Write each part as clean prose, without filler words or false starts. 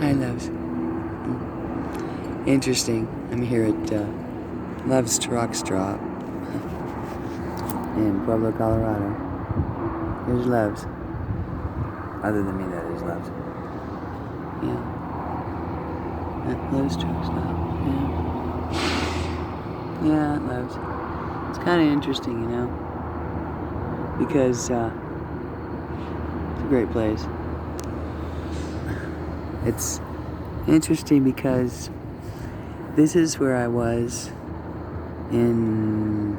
Hi, Loves. Interesting. I'm here at Love's Truck Stop in Pueblo, Colorado. Here's Love's. Other than me, there's Love's. Yeah. At Love's Truck Stop. Yeah, at Love's. It's kind of interesting, you know, because it's a great place. It's interesting because this is where I was in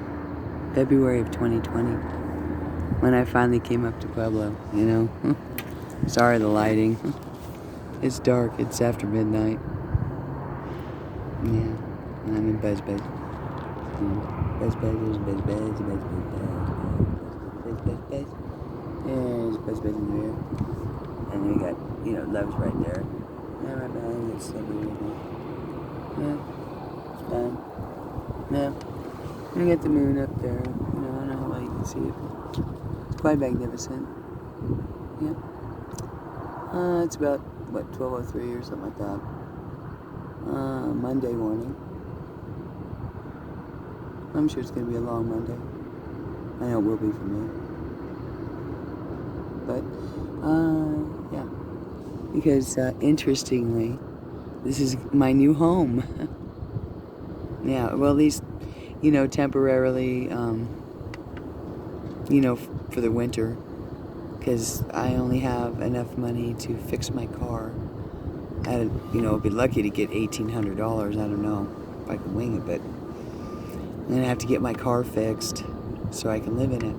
February of 2020 when I finally came up to Pueblo, you know. Sorry, the lighting. It's dark. It's after midnight. Yeah. And I'm in Buzz. Buzz. There's Buzz. There's Buzz. There's Buzz in there. And then we got, you know, Love's right there. Yeah, right behind it's something right there. Yeah. It's fine. Yeah. And we got the moon up there. You know, I don't know how well you can see it. It's quite magnificent. Yeah. It's about, what, 12:03 or something like that. Monday morning. I'm sure it's going to be a long Monday. I know it will be for me. But, yeah. Because, interestingly, this is my new home. Yeah, well, at least, you know, temporarily, you know, for the winter. Because I only have enough money to fix my car. I'd, you know, be lucky to get $1,800. I don't know if I can wing it, but I'm going to have to get my car fixed so I can live in it.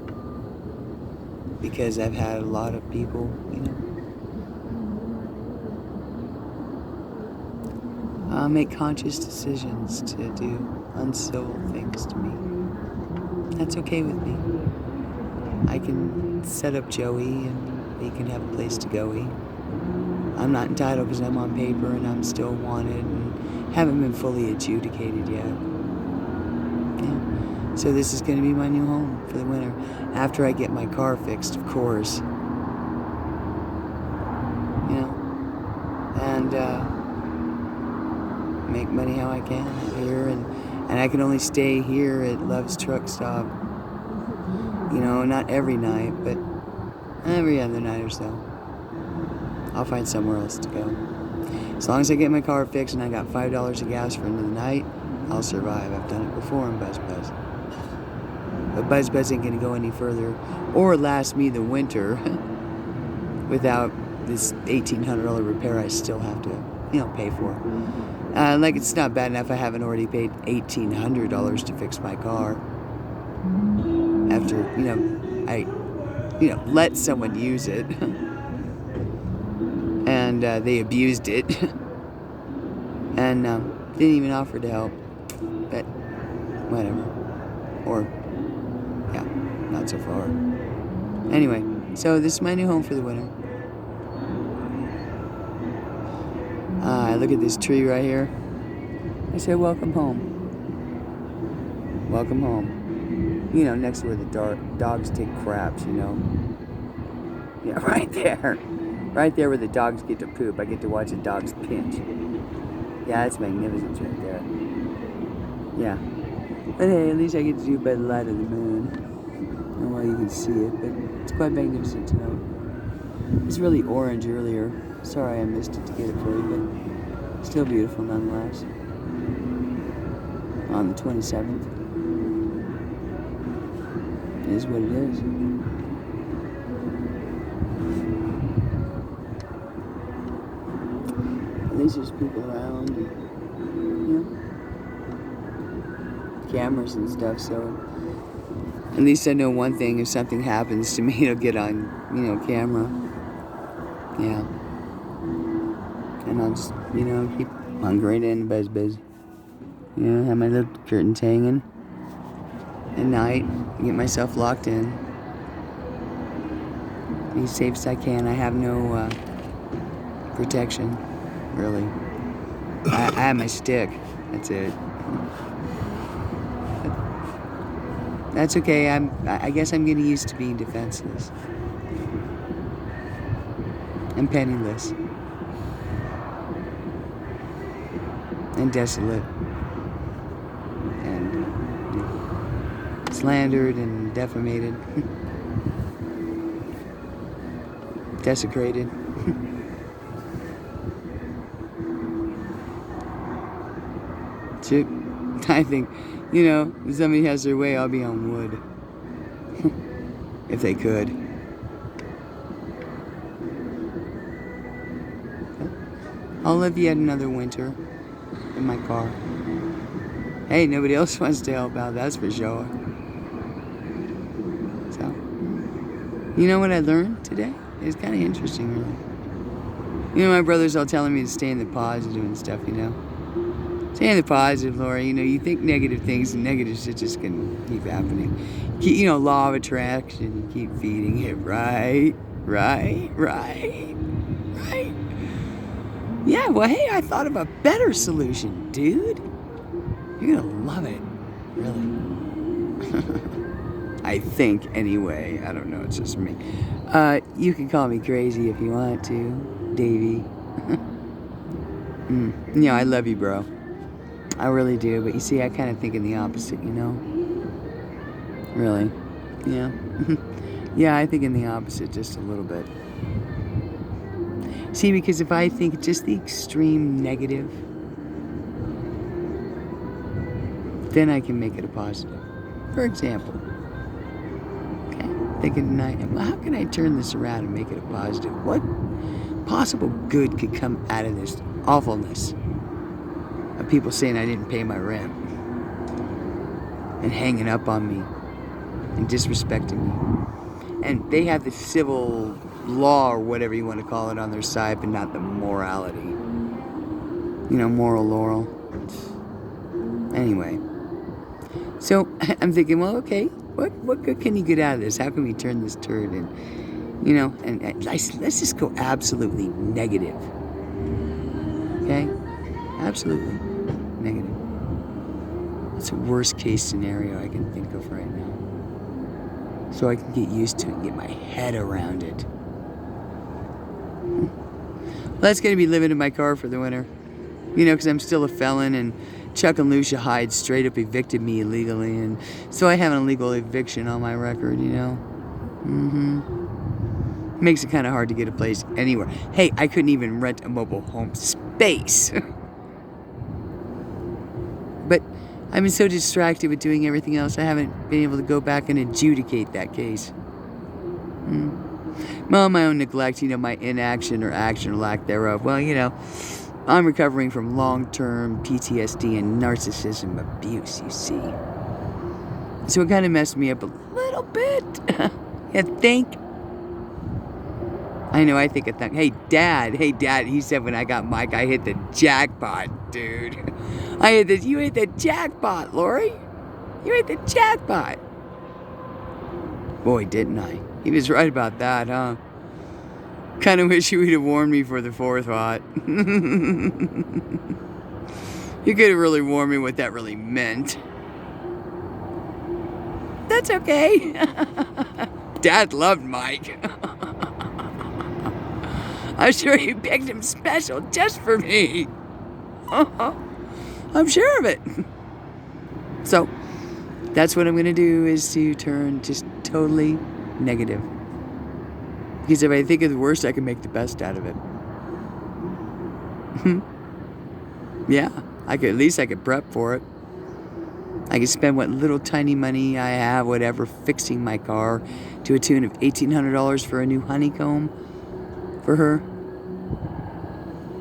Because I've had a lot of people, you know, make conscious decisions to do uncivil things to me. That's okay with me. I can set up Joey and he can have a place to go eat. I'm not entitled because I'm on paper and I'm still wanted and haven't been fully adjudicated yet. Yeah. So this is going to be my new home for the winter. After I get my car fixed, of course. You know. And make money how I can here. And I can only stay here at Love's Truck Stop. You know, not every night, but every other night or so. I'll find somewhere else to go. As long as I get my car fixed and I got $5 of gas for the night, I'll survive. I've done it before in Buzz. But Buzz ain't gonna go any further or last me the winter without this $1,800 repair I still have to, you know, pay for. Like, it's not bad enough I haven't already paid $1,800 to fix my car. After, you know, I, you know, let someone use it. And they abused it. And didn't even offer to help. But whatever. Or, yeah, not so far. Anyway, so this is my new home for the winter. I look at this tree right here. I say, welcome home. Welcome home. You know, next to where the dogs take craps, you know. Yeah, right there. Right there where the dogs get to poop. I get to watch the dogs pinch. Yeah, that's magnificent right there. Yeah. But hey, at least I get to do it by the light of the moon. And well, you can see it, but it's quite magnificent to know. It was really orange earlier. Sorry I missed it to get it for you, but still beautiful nonetheless. On the 27th. It is what it is. At least there's people around, and, you know, cameras and stuff, so at least I know one thing: if something happens to me, it'll get on, you know, camera. Yeah. And I'll just, you know, keep hungering in Buzz. You know, have my little curtains hanging at night, get myself locked in. Be as safe as I can. I have no protection, really. I have my stick. That's it. But that's okay. I guess I'm getting used to being defenseless. and penniless. and desolate and slandered and defamated, desecrated. Shit, I think, you know, if somebody has their way, I'll be on wood. If they could. I'll live yet another winter in my car. Hey, nobody else wants to help out, that's for sure. So, you know what I learned today? It's kind of interesting, really. You know, my brother's all telling me to stay in the positive and stuff, you know. Stay in the positive, Laura. You know, you think negative things, and negative shit just can keep happening. You know, law of attraction, you keep feeding it, right? Yeah, well, hey, I thought of a better solution, dude. You're gonna love it, really. I think, anyway. I don't know, it's just me. You can call me crazy if you want to, Davey. You know, I love you, bro. I really do, but you see, I kind of think in the opposite, you know? Really? Yeah. Yeah, I think in the opposite just a little bit. See, because if I think just the extreme negative, then I can make it a positive. For example, okay, thinking tonight, well, how can I turn this around and make it a positive? What possible good could come out of this awfulness of people saying I didn't pay my rent and hanging up on me and disrespecting me? And they have the civil law or whatever you want to call it on their side, but not the morality. You know, moral Laurel. Anyway. So, I'm thinking, well, okay, what good can you get out of this? How can we turn this turd in? You know, and let's just go absolutely negative. Okay? Absolutely negative. It's a worst case scenario I can think of right now. So I can get used to it and get my head around it. Well, that's going to be living in my car for the winter. You know, because I'm still a felon, and Chuck and Lucia Hyde straight up evicted me illegally, and so I have an illegal eviction on my record, you know. Makes it kind of hard to get a place anywhere. Hey, I couldn't even rent a mobile home space. But I've been so distracted with doing everything else, I haven't been able to go back and adjudicate that case. Well, my own neglect, you know, my inaction or action or lack thereof. Well, you know, I'm recovering from long-term PTSD and narcissism abuse, you see. So it kind of messed me up a little bit. You think? I know, I think. Hey, Dad, he said when I got Mike, I hit the jackpot, dude. You hit the jackpot, Lori. You hit the jackpot. Boy, didn't I. He was right about that, huh? Kind of wish he would have warned me for the forethought. He could have really warned me what that really meant. That's okay. Dad loved Mike. I'm sure he picked him special just for me. I'm sure of it. So, that's what I'm going to do, is to turn just totally negative. Because if I think of the worst, I can make the best out of it. Yeah, at least I could prep for it. I could spend what little tiny money I have, whatever, fixing my car to a tune of $1,800 for a new honeycomb for her.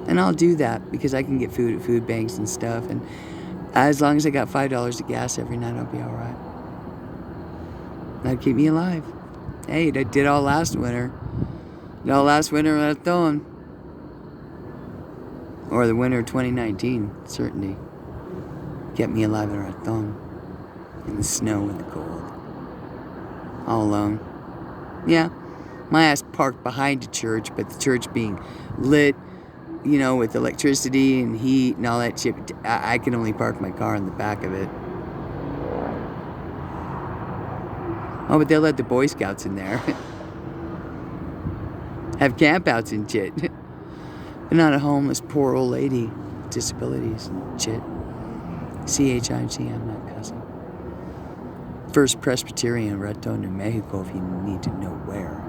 And I'll do that because I can get food at food banks and stuff. And as long as I got $5 of gas every night, I'll be all right. That'd keep me alive. Hey, I did all last winter. Did all last winter marathon. Or the winter of 2019, certainly. Kept me alive in a marathon. In the snow and the cold. All alone. Yeah, my ass parked behind a church, but the church being lit, you know, with electricity and heat and all that shit, I can only park my car in the back of it. Oh, but they'll let the Boy Scouts in there. Have campouts and shit. But not a homeless poor old lady disabilities shit. CHIC, I'm not cussing. First Presbyterian, Raton, New Mexico, if you need to know where,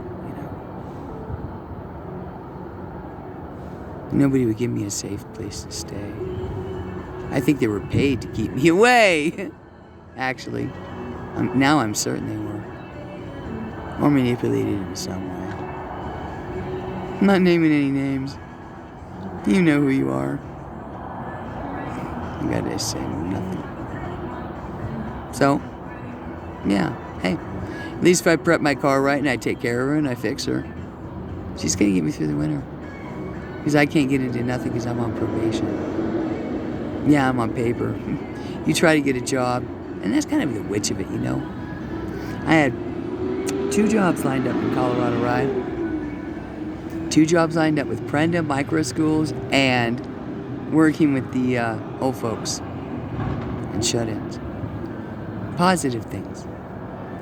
Nobody would give me a safe place to stay. I think they were paid to keep me away. Actually, now I'm certain they were. Or manipulated in some way. I'm not naming any names. You know who you are. I gotta say nothing. So, yeah, hey. At least if I prep my car right and I take care of her and I fix her, she's gonna get me through the winter. Because I can't get into nothing because I'm on probation. Yeah, I'm on paper. You try to get a job, and that's kind of the witch of it, I had 2 jobs lined up in Colorado, right? 2 jobs lined up with Prenda Micro Schools and working with the old folks and shut-ins. Positive things.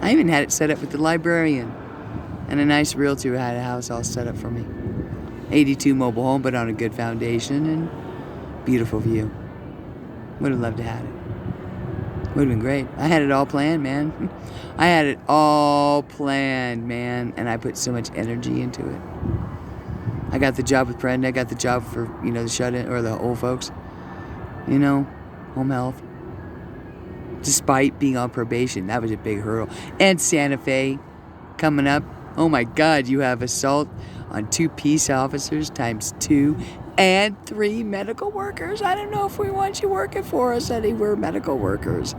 I even had it set up with the librarian and a nice realtor who had a house all set up for me. 82 mobile home, but on a good foundation and beautiful view. Would have loved to have it. Would have been great. I had it all planned, man. I had it all planned, man. And I put so much energy into it. I got the job with Brenda. I got the job for, the shut-in, or the old folks. Home health. Despite being on probation, that was a big hurdle. And Santa Fe coming up. Oh my God, you have assault on 2 peace officers times 2 and 3 medical workers. I don't know if we want you working for us, Eddie. We're medical workers.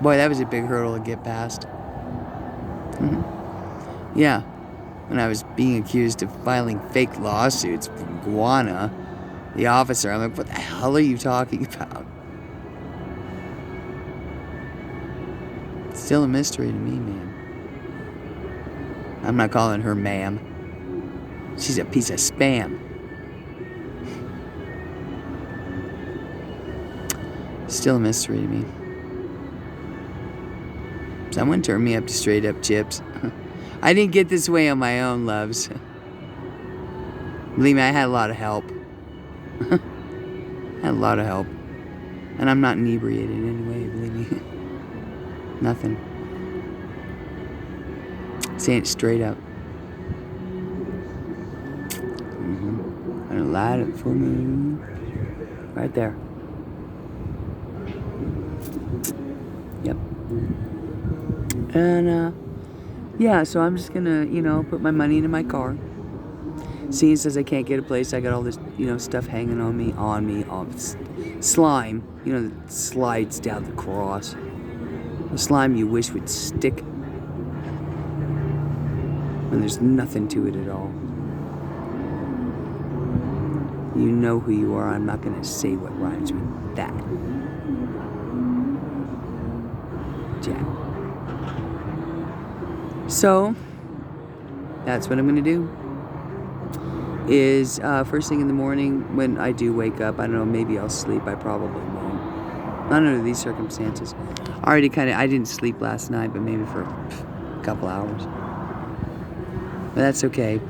Boy, that was a big hurdle to get past. Yeah. When I was being accused of filing fake lawsuits from Guana, the officer, I'm like, what the hell are you talking about? It's still a mystery to me, man. I'm not calling her ma'am. She's a piece of spam. Still a mystery to me. Someone turned me up to straight up chips. I didn't get this way on my own, loves. Believe me, I had a lot of help. Had a lot of help. And I'm not inebriated in any way, believe me. Nothing. Saying it straight up. Gonna light it for me. Right there. Yep. And, yeah, so I'm just gonna, put my money into my car. Seeing says I can't get a place, I got all this, stuff hanging on me, slime, that slides down the cross. The slime you wish would stick. And there's nothing to it at all. You know who you are. I'm not gonna say what rhymes with that. Jack. So, that's what I'm going to do. Is first thing in the morning, when I do wake up, I don't know, maybe I'll sleep. I probably won't. Not under these circumstances. I didn't sleep last night, but maybe for a couple hours. But that's okay.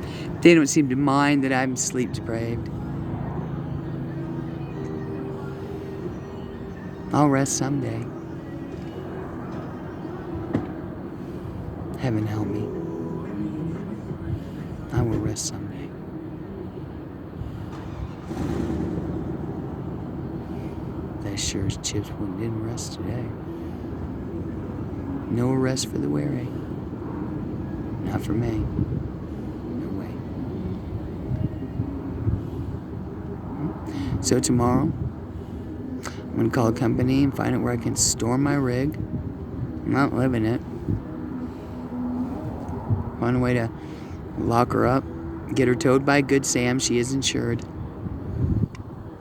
They don't seem to mind that I'm sleep deprived. I'll rest someday. Heaven help me. I will rest someday. That sure as chips didn't rest today. No rest for the weary. Not for me. No way. So tomorrow, I'm going to call a company and find out where I can store my rig. I'm not living it. Find a way to lock her up, get her towed by Good Sam. She is insured.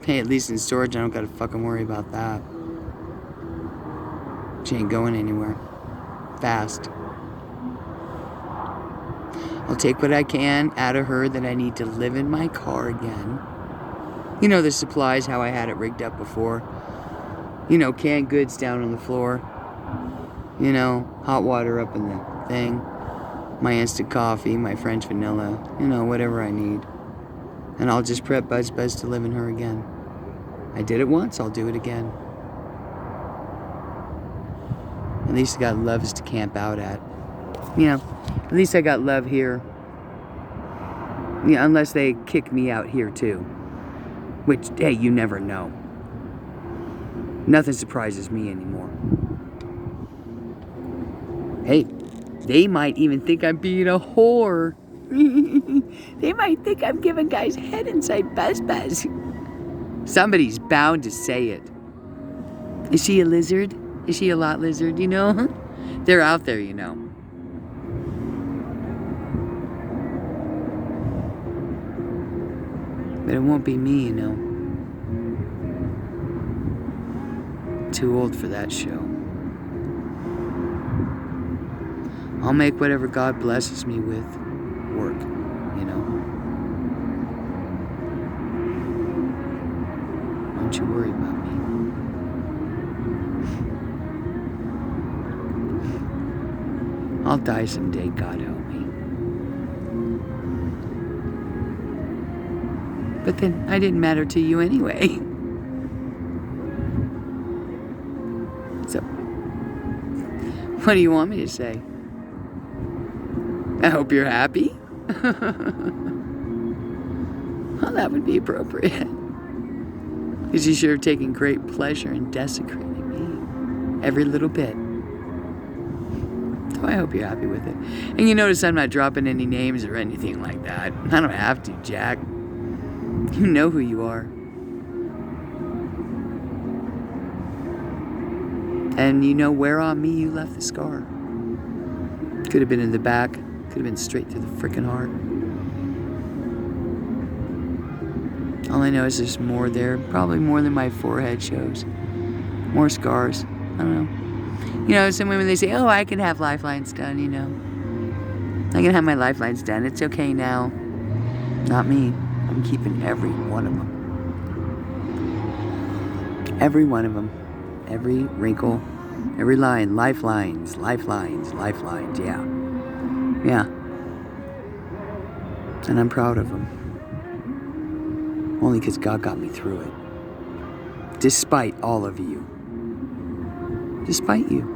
Hey, at least in storage, I don't gotta fucking worry about that. She ain't going anywhere. Fast. I'll take what I can out of her that I need to live in my car again. The supplies, how I had it rigged up before. Canned goods down on the floor. Hot water up in the thing. My instant coffee, my French vanilla, whatever I need. And I'll just prep Buzz to live in her again. I did it once, I'll do it again. At least I got loves to camp out at. You know, at least I got love here. Yeah, unless they kick me out here too. Which, hey, you never know. Nothing surprises me anymore. Hey, they might even think I'm being a whore. They might think I'm giving guys head inside Buzz. Somebody's bound to say it. Is she a lizard? Is she a lot lizard, you know? They're out there, you know. But it won't be me, you know. Too old for that show. I'll make whatever God blesses me with work, you know. Don't you worry about me. I'll die someday, God help me. But then I didn't matter to you anyway. So, what do you want me to say? I hope you're happy. Well, that would be appropriate. Because you sure have taken great pleasure in desecrating me. Every little bit. So I hope you're happy with it. And you notice I'm not dropping any names or anything like that. I don't have to, Jack. You know who you are. And you know where on me you left the scar. Could have been in the back. Could have been straight through the frickin' heart. All I know is there's more there. Probably more than my forehead shows. More scars. I don't know. You know, some women, they say, oh, I can have lifelines done, you know. I can have my lifelines done. It's okay now. Not me. I'm keeping every one of them. Every one of them. Every wrinkle. Every line. Lifelines. Lifelines. Lifelines. Yeah. Yeah. And I'm proud of them. Only because God got me through it. Despite all of you. Despite you.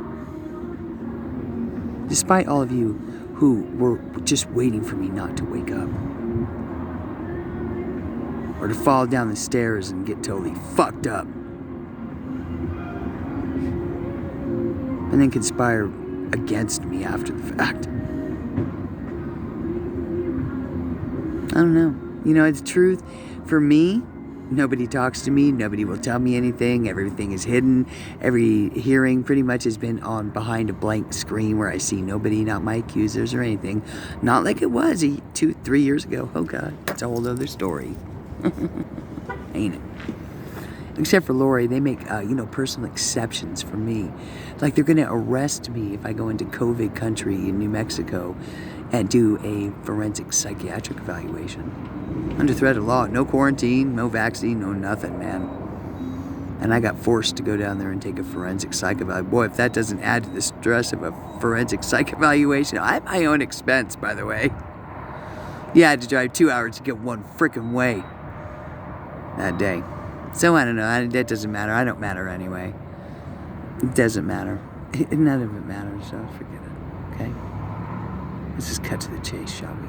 Despite all of you who were just waiting for me not to wake up. Or to fall down the stairs and get totally fucked up. And then conspire against me after the fact. I don't know. You know, it's truth. For me, nobody talks to me. Nobody will tell me anything. Everything is hidden. Every hearing pretty much has been on behind a blank screen where I see nobody, not my accusers or anything. Not like it was 2-3 years ago. Oh, God. It's a whole other story. Ain't it? Except for Lori, they make, personal exceptions for me. Like they're going to arrest me if I go into COVID country in New Mexico and do a forensic psychiatric evaluation. Under threat of law. No quarantine, no vaccine, no nothing, man. And I got forced to go down there and take a forensic psych evaluation. Boy, if that doesn't add to the stress of a forensic psych evaluation. I have my own expense, by the way. Yeah, I had to drive 2 hours to get one frickin' way that day. So I don't know. That doesn't matter. I don't matter anyway. It doesn't matter. None of it matters, so forget it. Okay? Let's just cut to the chase, shall we?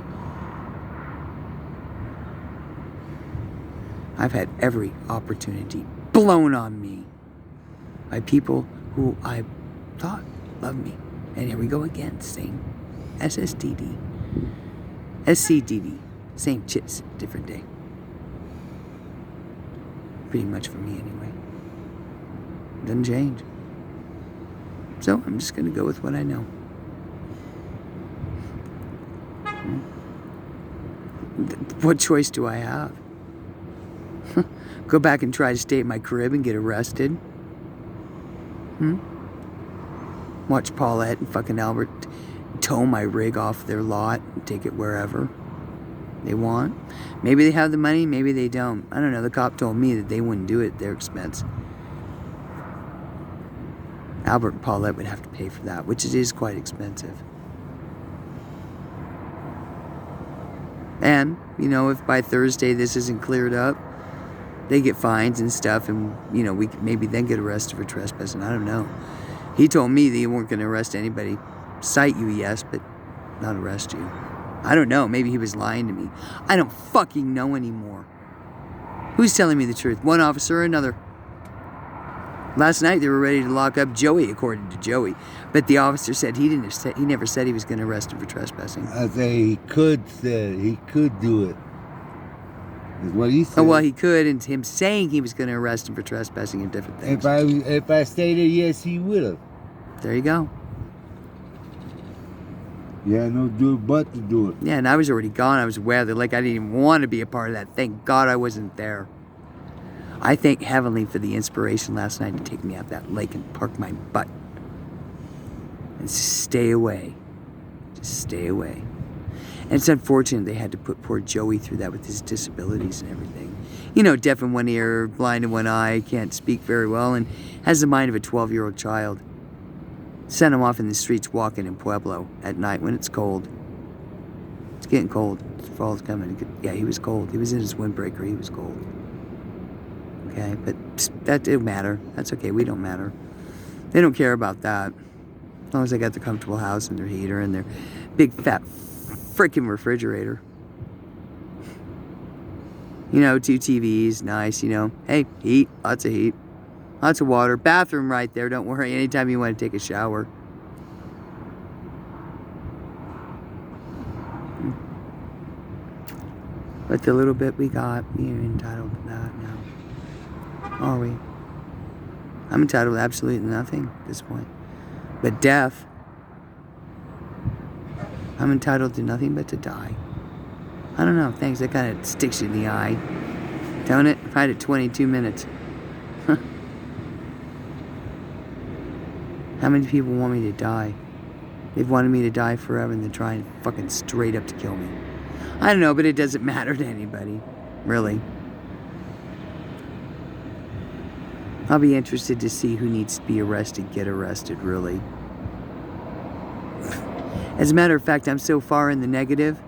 I've had every opportunity blown on me by people who I thought loved me. And here we go again, same SSDD. SCDD. Same chips, different day. Pretty much for me anyway. Doesn't change. So I'm just going to go with what I know. What choice do I have? Go back and try to stay at my crib and get arrested? Watch Paulette and fucking Albert tow my rig off their lot and take it wherever they want. Maybe they have the money, maybe they don't. I don't know. The cop told me that they wouldn't do it at their expense. Albert and Paulette would have to pay for that, which it is quite expensive. And, you know, if by Thursday this isn't cleared up, they get fines and stuff, and, you know, we could maybe then get arrested for trespassing. I don't know. He told me that you weren't going to arrest anybody. Cite you, yes, but not arrest you. I don't know. Maybe he was lying to me. I don't fucking know anymore. Who's telling me the truth? One officer or another? Last night they were ready to lock up Joey, according to Joey. But the officer said he never said he was going to arrest him for trespassing. I say he could do it. Is what he said. Oh, well, he could, and him saying he was going to arrest him for trespassing and different things. If I stated yes, he would have. There you go. Yeah, no do it but to do it. Yeah, and I was already gone. I was aware that, like, I didn't even want to be a part of that. Thank God I wasn't there. I thank Heavenly for the inspiration last night to take me out that lake and park my butt. And stay away. Just stay away. And it's unfortunate they had to put poor Joey through that with his disabilities and everything. You know, deaf in one ear, blind in one eye, can't speak very well, and has the mind of a 12-year-old child. Sent him off in the streets walking in Pueblo at night when it's cold. It's getting cold. Fall's coming. Yeah, he was cold. He was in his windbreaker. He was cold. Okay, but that didn't matter. That's okay. We don't matter. They don't care about that. As long as they got their comfortable house and their heater and their big fat freaking refrigerator. You know, 2 TVs, nice, you know. Hey, heat, lots of heat. Lots of water. Bathroom right there, don't worry. Anytime you want to take a shower. But the little bit we got, we are entitled to that now. Are we? I'm entitled to absolutely nothing at this point. But death, I'm entitled to nothing but to die. I don't know, thanks. That kind of sticks you in the eye. Don't it? Right at 22 minutes. How many people want me to die? They've wanted me to die forever, and they're trying fucking straight up to kill me. I don't know, but it doesn't matter to anybody. Really. I'll be interested to see who needs to be arrested, get arrested, really. As a matter of fact, I'm so far in the negative,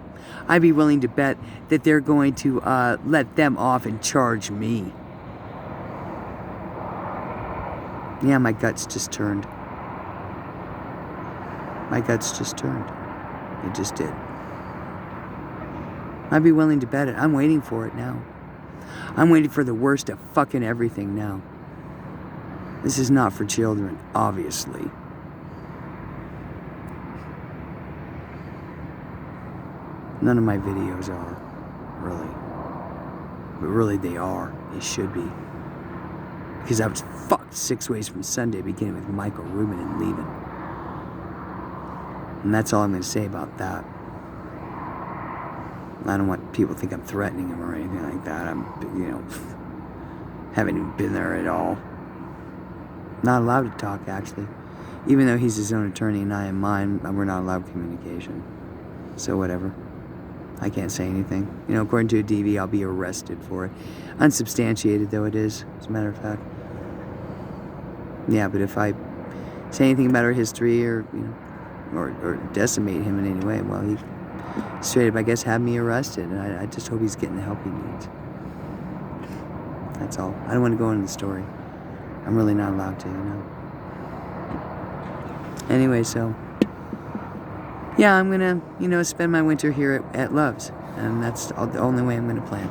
I'd be willing to bet that they're going to let them off and charge me. Yeah, my guts just turned. My guts just turned. It just did. I'd be willing to bet it. I'm waiting for it now. I'm waiting for the worst of fucking everything now. This is not for children, obviously. None of my videos are, really. But really they are. They should be. Because I was fucked 6 ways from Sunday, beginning with Michael Rubin and leaving. And that's all I'm going to say about that. I don't want people to think I'm threatening him or anything like that. I'm, you know, haven't even been there at all. Not allowed to talk, actually. Even though he's his own attorney and I am mine, we're not allowed communication. So whatever. I can't say anything. You know, according to a DV, I'll be arrested for it. Unsubstantiated, though it is, as a matter of fact. Yeah, but if I say anything about our history or, you know, or decimate him in any way, well, he straight up, I guess, had me arrested. And I just hope he's getting the help he needs. That's all. I don't want to go into the story. I'm really not allowed to, you know. Anyway, so, yeah, I'm going to, you know, spend my winter here at Love's. And that's the only way I'm going to plan.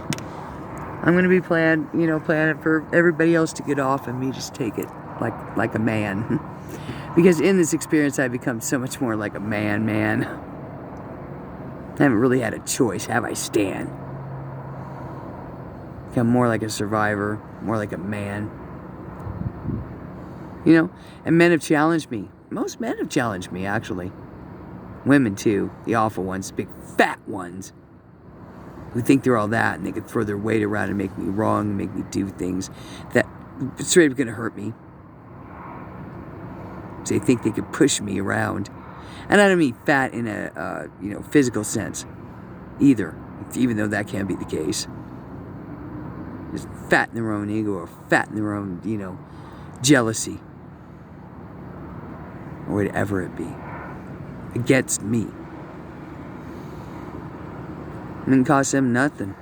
I'm going to be planning it for everybody else to get off and me just take it like a man. Because in this experience, I've become so much more like a man. I haven't really had a choice, have I, Stan? Become more like a survivor, more like a man. You know, and men have challenged me. Most men have challenged me, actually. Women, too. The awful ones, big fat ones. Who think they're all that, and they could throw their weight around and make me wrong, and make me do things that straight up gonna hurt me. So they think they could push me around. And I don't mean fat in a, you know, physical sense either, even though that can be the case. Just fat in their own ego or fat in their own, you know, jealousy. Or whatever it be. Against me. It didn't cost them nothing.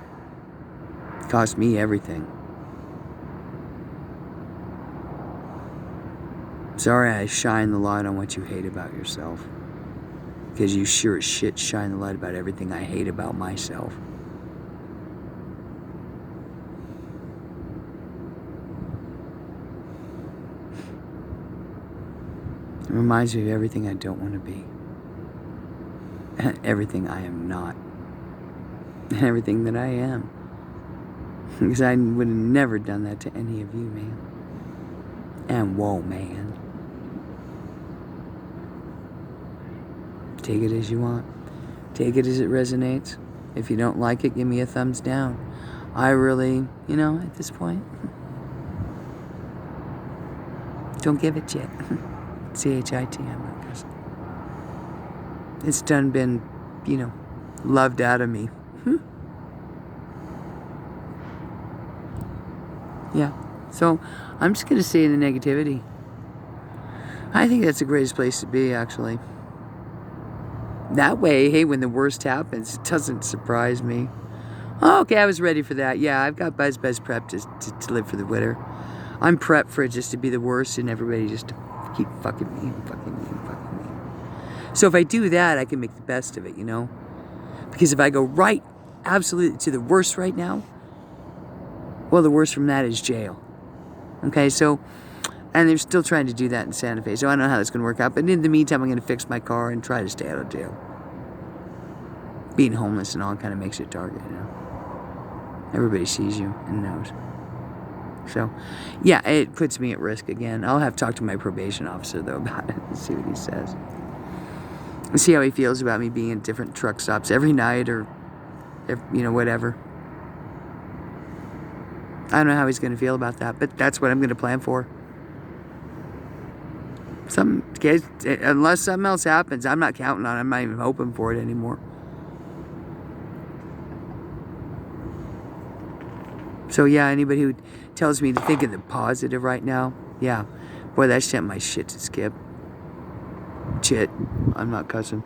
It cost me everything. Sorry I shine the light on what you hate about yourself. Because you sure as shit shine the light about everything I hate about myself. It reminds me of everything I don't want to be. Everything I am not. And everything that I am. Because I would have never done that to any of you, man. And whoa, man. Take it as you want. Take it as it resonates. If you don't like it, give me a thumbs down. I really, you know, at this point, don't give it yet. C-H-I-T, I'm not cussing. It's done been, you know, loved out of me. Yeah. So, I'm just going to stay in the negativity. I think that's the greatest place to be, actually. That way, hey, when the worst happens, it doesn't surprise me. Oh, okay, I was ready for that. Yeah, I've got Buzz prepped to live for the winter. I'm prepped for it just to be the worst and everybody just to keep fucking me and fucking me and fucking me. So if I do that, I can make the best of it, you know? Because if I go right, absolutely, to the worst right now, well, the worst from that is jail. Okay, so, and they're still trying to do that in Santa Fe, so I don't know how that's going to work out. But in the meantime, I'm going to fix my car and try to stay out of jail. Being homeless and all kind of makes you a target, you know? Everybody sees you and knows. So, yeah, it puts me at risk again. I'll have to talk to my probation officer, though, about it and see what he says. And see how he feels about me being at different truck stops every night or, you know, whatever. I don't know how he's going to feel about that, but that's what I'm going to plan for. Unless something else happens, I'm not counting on it. I'm not even hoping for it anymore. So yeah, anybody who tells me to think of the positive right now, yeah, boy, that sent my shit to Skip. Shit, I'm not cussing.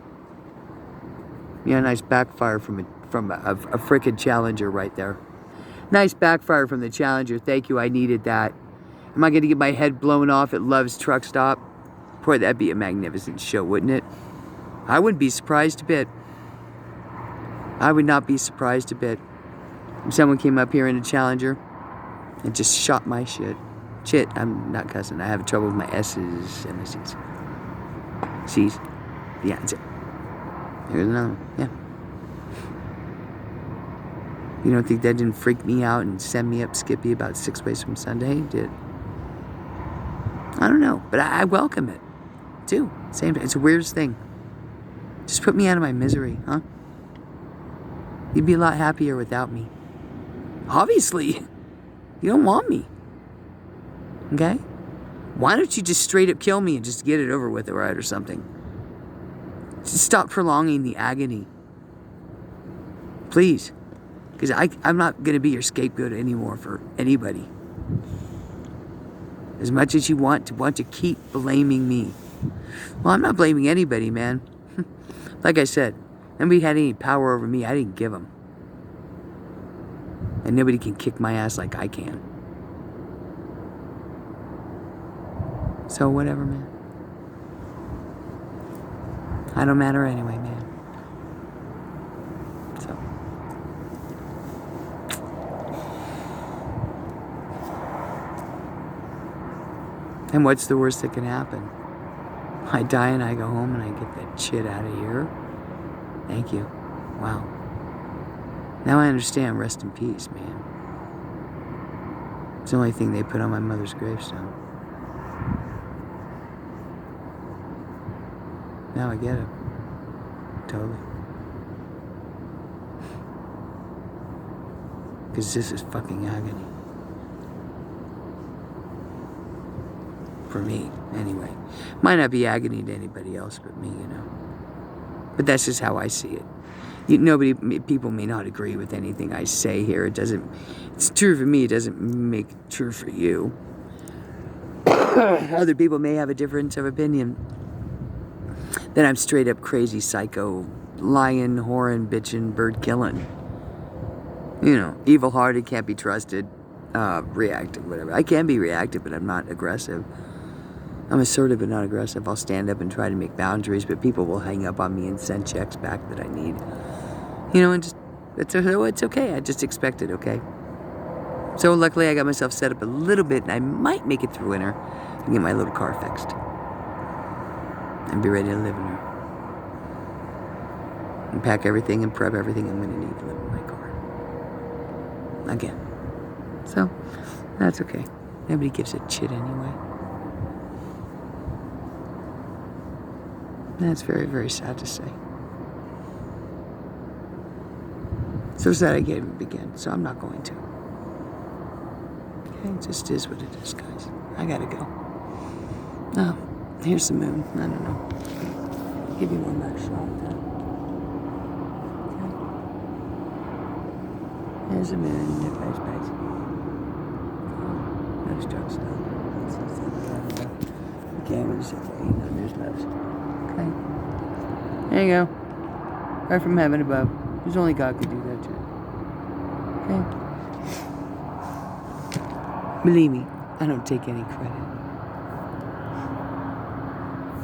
Yeah, nice backfire from a frickin' Challenger right there. Nice backfire from the Challenger. Thank you, I needed that. Am I going to get my head blown off at Love's truck stop? Boy, that'd be a magnificent show, wouldn't it? I wouldn't be surprised a bit. I would not be surprised a bit. If someone came up here in a Challenger and just shot my shit. Shit, I'm not cussing. I have trouble with my S's and my C's. C's. Yeah, that's it. Here's another one. Yeah. You don't think that didn't freak me out and send me up Skippy about 6 ways from Sunday? It did. I don't know, but I welcome it, too. Same time. It's the weirdest thing. Just put me out of my misery, huh? You'd be a lot happier without me. Obviously, you don't want me. Okay? Why don't you just straight up kill me and just get it over with, right, or something? Just stop prolonging the agony. Please. Because I'm not going to be your scapegoat anymore for anybody. As much as you want to keep blaming me. Well, I'm not blaming anybody, man. Like I said, nobody had any power over me. I didn't give them. And nobody can kick my ass like I can. So whatever, man. I don't matter anyway, man. So. And what's the worst that can happen? I die and I go home and I get that shit out of here. Thank you. Wow. Now I understand. Rest in peace, man. It's the only thing they put on my mother's gravestone. Now I get it. Totally. Because this is fucking agony. For me, anyway. Might not be agony to anybody else but me, you know. But that's just how I see it. People may not agree with anything I say here. It's true for me, it doesn't make it true for you. Other people may have a difference of opinion. That I'm straight up crazy psycho, lion, whoring, bitchin', bird killing. You know, evil-hearted, can't be trusted, reactive, whatever. I can be reactive, but I'm not aggressive. I'm assertive but not aggressive. I'll stand up and try to make boundaries, but people will hang up on me and send checks back that I need. You know, and just, it's okay. I just expect it, okay? So luckily I got myself set up a little bit, and I might make it through winter and get my little car fixed. And be ready to live in her. And pack everything and prep everything I'm going to need to live in my car. Again. So, that's okay. Nobody gives a shit anyway. That's very, very sad to say. So sad I can't even begin, so I'm not going to. Okay, it just is what it is, guys. I gotta go. Oh, here's the moon. I don't know. Give you one last shot there. Okay. There's the moon. There goes back. There's truck stop. Okay, we'll just say 800 left. Okay. There you go. Right from heaven above. There's only God could do that too. Okay? Believe me, I don't take any credit.